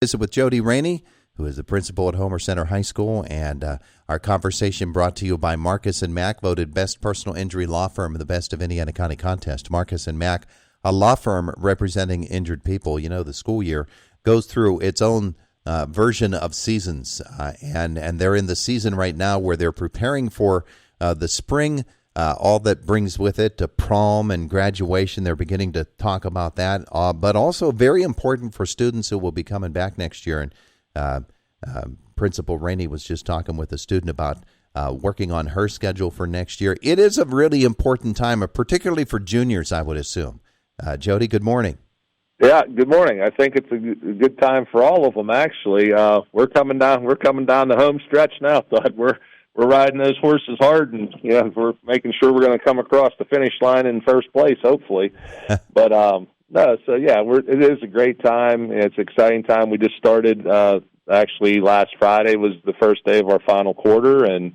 Visit with Jody Rainey, who is the principal at Homer Center High School, and our conversation brought to you by Marcus and Mack, voted best personal injury law firm in the Best of Indiana County contest. Marcus and Mack, a law firm representing injured people. You know, the school year goes through its own version of seasons, and they're in the season right now where they're preparing for the spring, all that brings with it, prom and graduation. They're beginning to talk about that, but also very important for students who will be coming back next year. And Principal Rainey was just talking with a student about working on her schedule for next year. It is a really important time, particularly for juniors, I would assume. Jody, good morning. Yeah, good morning. I think it's a good time for all of them. Actually, we're coming down the home stretch now. But we're riding those horses hard, and we're making sure we're going to come across the finish line in first place, hopefully. But it is a great time. It's an exciting time. We just started. Actually, last Friday was the first day of our final quarter, and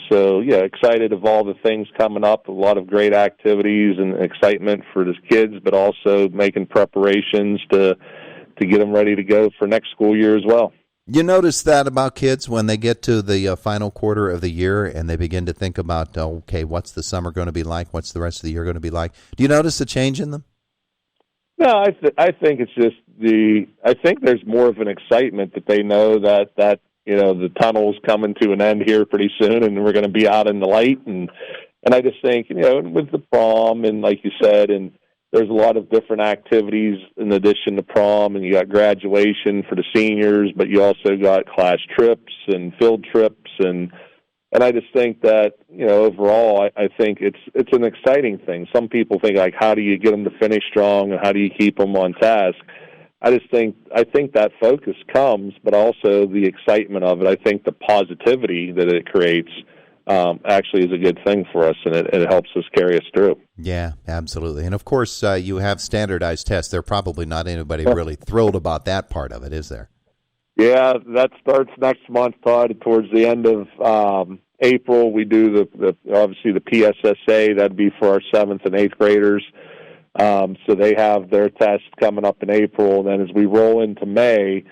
so, excited of all the things coming up, a lot of great activities and excitement for the kids, but also making preparations to get them ready to go for next school year as well. You notice that about kids when they get to the final quarter of the year and they begin to think about, okay, what's the summer going to be like? What's the rest of the year going to be like? Do you notice a change in them? No, I think it's just I think there's more of an excitement that they know that the tunnel's coming to an end here pretty soon, and we're going to be out in the light. And I just think, with the prom, and like you said, and there's a lot of different activities in addition to prom, and you got graduation for the seniors, but you also got class trips and field trips, and I just think that, overall, I think it's an exciting thing. Some people think, like, how do you get them to finish strong, and how do you keep them on task? I think that focus comes, but also the excitement of it. I think the positivity that it creates actually is a good thing for us, and it helps us carry us through. Yeah, absolutely. And, of course, you have standardized tests. There's probably not anybody really thrilled about that part of it, is there? Yeah, that starts next month, Todd. Towards the end of April, we do obviously the PSSA. That'd be for our 7th and 8th graders. So they have their test coming up in April. And then as we roll into May,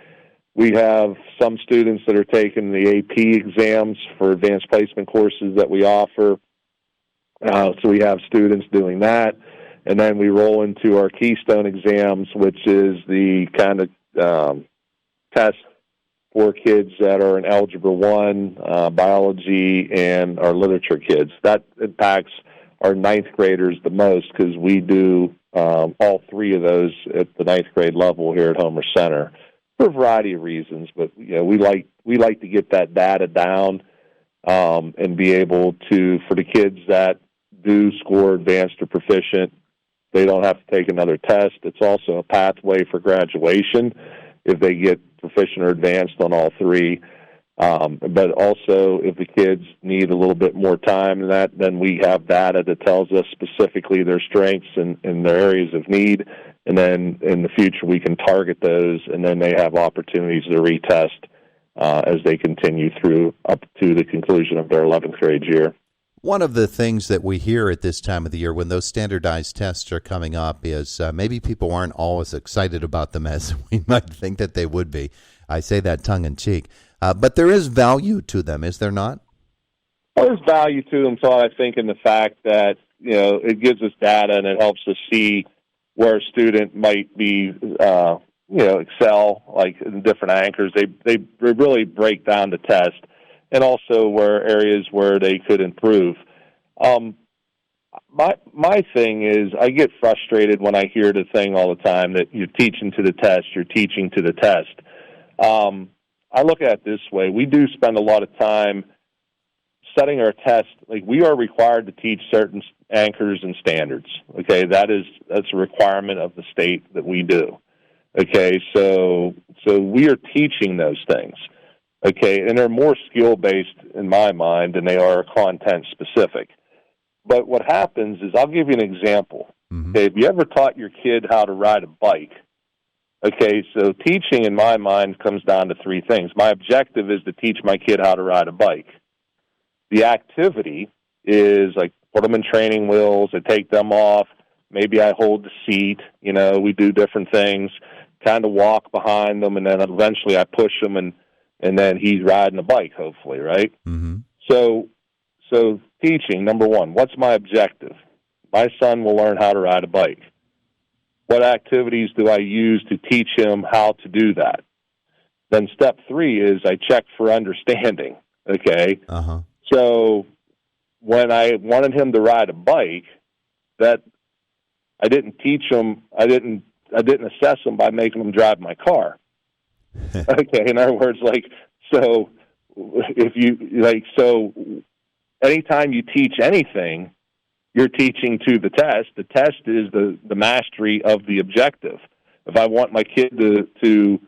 we have some students that are taking the AP exams for advanced placement courses that we offer. So we have students doing that. And then we roll into our Keystone exams, which is the kind of test for kids that are in Algebra 1, biology, and our literature kids. That impacts our 9th graders the most because we do all 3 of those at the 9th grade level here at Homer Center for a variety of reasons. But we like to get that data down and be able to, for the kids that do score advanced or proficient, they don't have to take another test. It's also a pathway for graduation if they get proficient or advanced on all 3. But also, if the kids need a little bit more time than that, then we have data that tells us specifically their strengths and their areas of need. And then in the future, we can target those, and then they have opportunities to retest as they continue through up to the conclusion of their 11th grade year. One of the things that we hear at this time of the year when those standardized tests are coming up is maybe people aren't always excited about them as we might think that they would be. I say that tongue-in-cheek. But there is value to them, is there not? Well, there's value to them, so I think, in the fact that, it gives us data and it helps us see where a student might be, excel, like in different anchors. They really break down the test, and also where areas where they could improve. My thing is, I get frustrated when I hear the thing all the time that you're teaching to the test, you're teaching to the test. I look at it this way. We do spend a lot of time setting our test. Like, we are required to teach certain anchors and standards. Okay, that's a requirement of the state that we do. Okay, so we are teaching those things. Okay, and they're more skill-based in my mind than they are content-specific. But what happens is, I'll give you an example. Mm-hmm. Okay, have you ever taught your kid how to ride a bike? Okay, so teaching, in my mind, comes down to 3 things. My objective is to teach my kid how to ride a bike. The activity is, like, put them in training wheels, I take them off, maybe I hold the seat, we do different things, kind of walk behind them, and then eventually I push him, and then he's riding a bike, hopefully, right? Mm-hmm. So teaching, number one, what's my objective? My son will learn how to ride a bike. What activities do I use to teach him how to do that? Then step 3 is I check for understanding, okay? Uh-huh. So when I wanted him to ride a bike, that I didn't teach him, I didn't assess him by making him drive my car. Okay, in other words, so anytime you teach anything, you're teaching to the test. The test is the mastery of the objective. If I want my kid to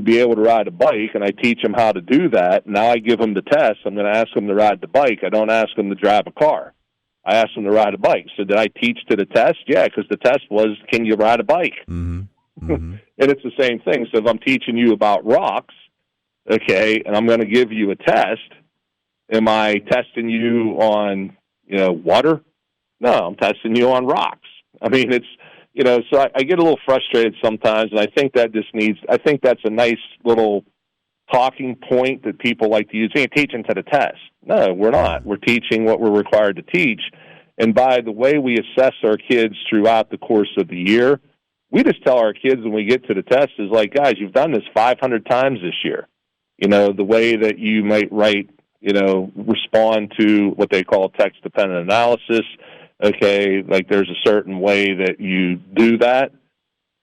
be able to ride a bike and I teach him how to do that, now I give him the test. I'm going to ask him to ride the bike. I don't ask him to drive a car. I asked him to ride a bike. So did I teach to the test? Yeah, because the test was, can you ride a bike? Mm-hmm. Mm-hmm. And it's the same thing. So if I'm teaching you about rocks, okay, and I'm going to give you a test, am I testing you on, water? No, I'm testing you on rocks. I mean, it's, so I get a little frustrated sometimes, and I think that's a nice little talking point that people like to use. You're teaching to the test. No, we're not. We're teaching what we're required to teach. And by the way we assess our kids throughout the course of the year, we just tell our kids when we get to the test is like, guys, you've done this 500 times this year. The way that you might write, respond to what they call text-dependent analysis. Okay, like there's a certain way that you do that,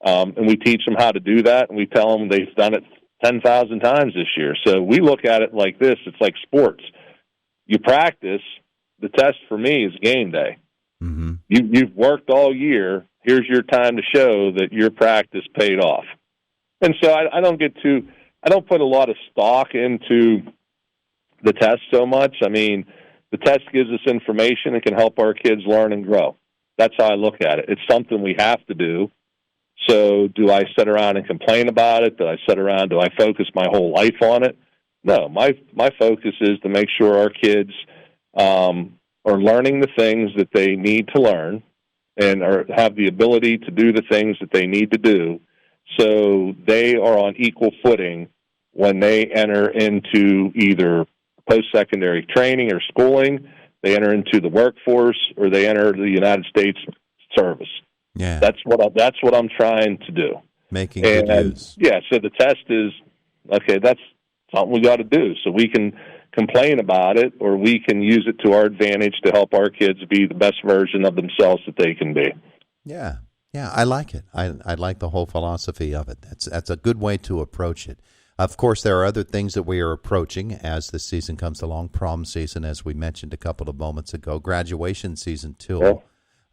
and we teach them how to do that, and we tell them they've done it 10,000 times this year. So we look at it like this. It's like sports. You practice. The test for me is game day. Mm-hmm. You've worked all year. Here's your time to show that your practice paid off. And so I don't put a lot of stock into the test so much. I mean, the test gives us information that can help our kids learn and grow. That's how I look at it. It's something we have to do. So do I sit around and complain about it? Do I focus my whole life on it? No, my focus is to make sure our kids are learning the things that they need to learn and have the ability to do the things that they need to do, so they are on equal footing when they enter into either post-secondary training or schooling, they enter into the workforce, or they enter the United States service. Yeah, that's what I'm trying to do. Making good use. Yeah, so the test is, okay, that's something we got to do. So we can complain about it, or we can use it to our advantage to help our kids be the best version of themselves that they can be. Yeah, I like it. I like the whole philosophy of it. That's a good way to approach it. Of course, there are other things that we are approaching as the season comes along. Prom season, as we mentioned a couple of moments ago, graduation season too,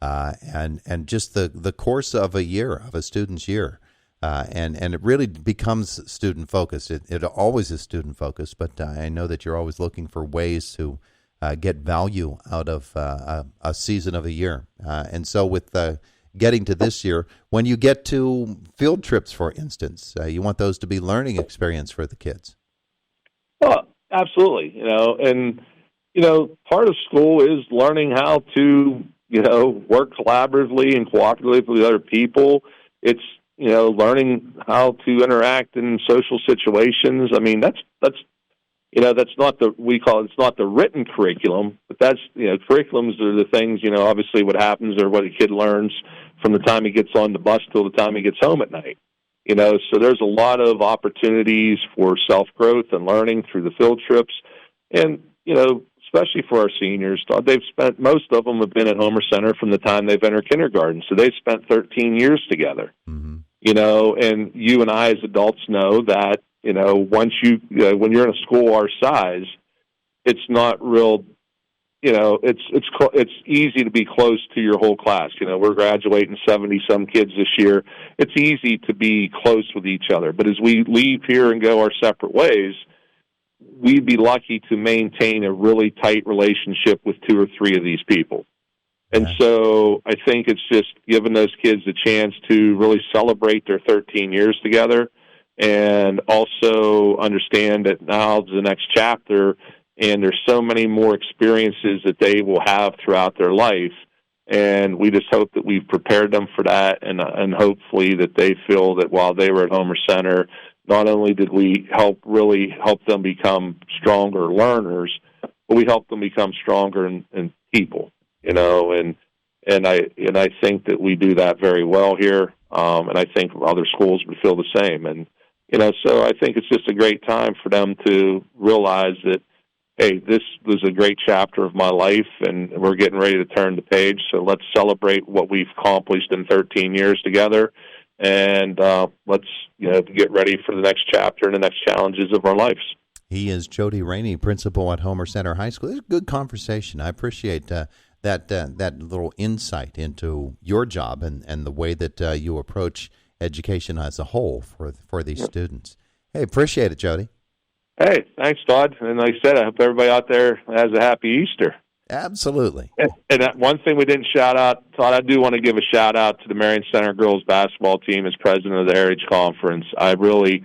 and just the course of a year, of a student's year, and it really becomes student focused. It always is student focused, but I know that you're always looking for ways to get value out of a season of a year, and so with getting to this year, when you get to field trips, for instance, you want those to be learning experience for the kids. Well, absolutely. And part of school is learning how to, work collaboratively and cooperatively with other people. It's, learning how to interact in social situations. I mean, that's not it's not the written curriculum, but that's, curriculums are the things, obviously what happens or what a kid learns from the time he gets on the bus till the time he gets home at night. So there's a lot of opportunities for self-growth and learning through the field trips. And, especially for our seniors, most of them have been at Homer Center from the time they've entered kindergarten. So they've spent 13 years together, and you and I as adults know that, once when you're in a school our size, it's not real, it's easy to be close to your whole class. We're graduating 70-some kids this year. It's easy to be close with each other. But as we leave here and go our separate ways, we'd be lucky to maintain a really tight relationship with 2 or 3 of these people. And so I think it's just giving those kids a chance to really celebrate their 13 years together, and also understand that now is the next chapter, and there's so many more experiences that they will have throughout their life And we just hope that we've prepared them for that, and hopefully that they feel that while they were at Homer Center, not only did we really help them become stronger learners, but we helped them become stronger in people, and I think that we do that very well here, and I think other schools would feel the same. And so I think it's just a great time for them to realize that, hey, this was a great chapter of my life, and we're getting ready to turn the page. So let's celebrate what we've accomplished in 13 years together, and let's get ready for the next chapter and the next challenges of our lives. He is Jody Rainey, principal at Homer Center High School. It's a good conversation. I appreciate that little insight into your job and the way that you approach education as a whole for these students. Hey, appreciate it, Jody. Hey, thanks, Todd. And like I said, I hope everybody out there has a happy Easter. Absolutely. And one thing we didn't shout out, Todd, I do want to give a shout out to the Marion Center girls basketball team as president of the Heritage Conference. I really,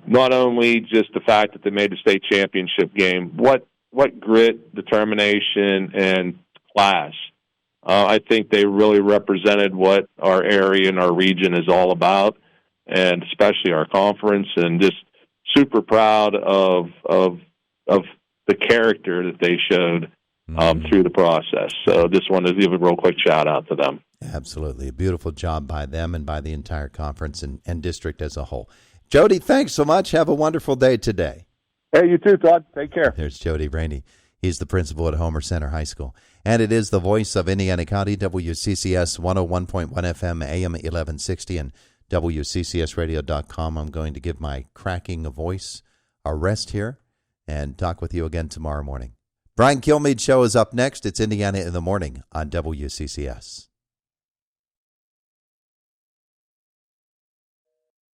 not only just the fact that they made the state championship game, what grit, determination, and class. I think they really represented what our area and our region is all about, and especially our conference, and just super proud of the character that they showed through the process. So just wanted to give a real quick shout out to them. Absolutely. A beautiful job by them and by the entire conference and district as a whole. Jody, thanks so much. Have a wonderful day today. Hey, you too, Todd. Take care. There's Jody Rainey. He's the principal at Homer Center High School. And it is the voice of Indiana County, WCCS 101.1 FM, AM 1160, and WCCSradio.com. I'm going to give my cracking voice a rest here and talk with you again tomorrow morning. Brian Kilmeade Show is up next. It's Indiana in the Morning on WCCS.